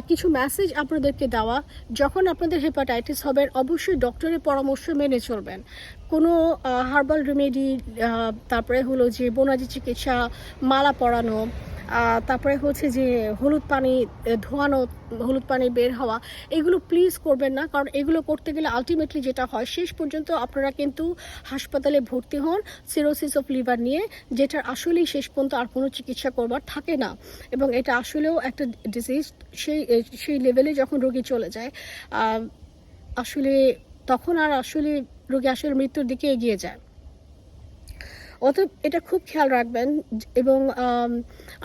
কিছু মেসেজ আপনাদেরকে দেওয়া, যখন আপনাদের হেপাটাইটিস হবে অবশ্যই ডক্টরের পরামর্শ মেনে চলবেন। কোনো হার্বাল রেমেডি, তারপরে হলো যে বনজি চিকিৎসা, মালা পরানো, তারপরে হচ্ছে যে হলুদ পানি ধোয়ানো, হলুদ পানি বের হওয়া, এগুলো প্লিজ করবেন না। কারণ এগুলো করতে গেলে আলটিমেটলি যেটা হয়, শেষ পর্যন্ত আপনারা কিন্তু হাসপাতালে ভর্তি হন সিরোসিস অফ লিভার নিয়ে, যেটার আসলেই শেষ পর্যন্ত আর কোনো চিকিৎসা করবার থাকে না। এবং এটা আসলেও একটা ডিজিজ, সেই লেভেলে যখন রোগী চলে যায় আসলে তখন আর আসলে রোগী আসলে মৃত্যুর দিকে এগিয়ে যায়। অতএব এটা খুব খেয়াল রাখবেন। এবং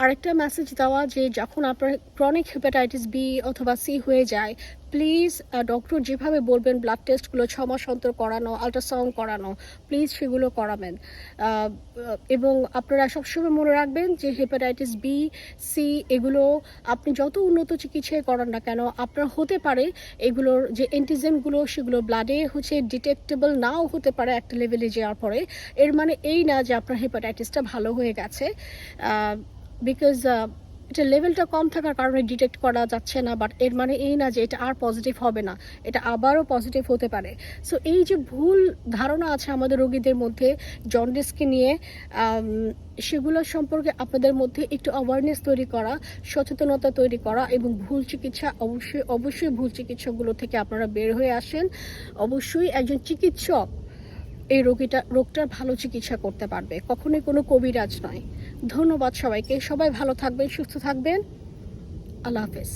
আরেকটা মেসেজ দেওয়া যে যখন আপনার ক্রনিক হেপাটাইটিস বি অথবা সি হয়ে যায়, প্লিজ ডক্টর যেভাবে বলবেন ব্লাড টেস্টগুলো 6 মাস অন্তর করানো, আল্ট্রাসাউন্ড করানো, প্লিজ সেগুলো করাবেন। এবং আপনারা সবসময় মনে রাখবেন যে হেপাটাইটিস বি, সি এগুলো আপনি যত উন্নত চিকিৎসায় করান না কেন, আপনার হতে পারে এগুলোর যে অ্যান্টিজেনগুলো সেগুলো ব্লাডে হচ্ছে ডিটেক্টেবল নাও হতে পারে একটা লেভেলে যাওয়ার পরে। এর মানে এই না যে আপনার হেপাটাইটিসটা ভালো হয়ে গেছে, বিকজ এটা লেভেলটা কম থাকার কারণে ডিটেক্ট করা যাচ্ছে না, বাট এর মানে এই না যে এটা আর পজিটিভ হবে না, এটা আবারও পজিটিভ হতে পারে। সো এই যে ভুল ধারণা আছে আমাদের রোগীদের মধ্যে জন্ডিসকে নিয়ে, সেগুলো সম্পর্কে আপনাদের মধ্যে একটু অ্যাওয়ারনেস তৈরি করা, সচেতনতা তৈরি করা, এবং ভুল চিকিৎসা অবশ্যই ভুল চিকিৎসাগুলো থেকে আপনারা বের হয়ে আসেন। অবশ্যই একজন চিকিৎসক এই রোগটার ভালো চিকিৎসা করতে পারবে, কখনোই কোনো কবিরাজ নয়। ধন্যবাদ সবাইকে, সবাই ভালো থাকবেন, সুস্থ থাকবেন। আল্লাহ হাফেজ।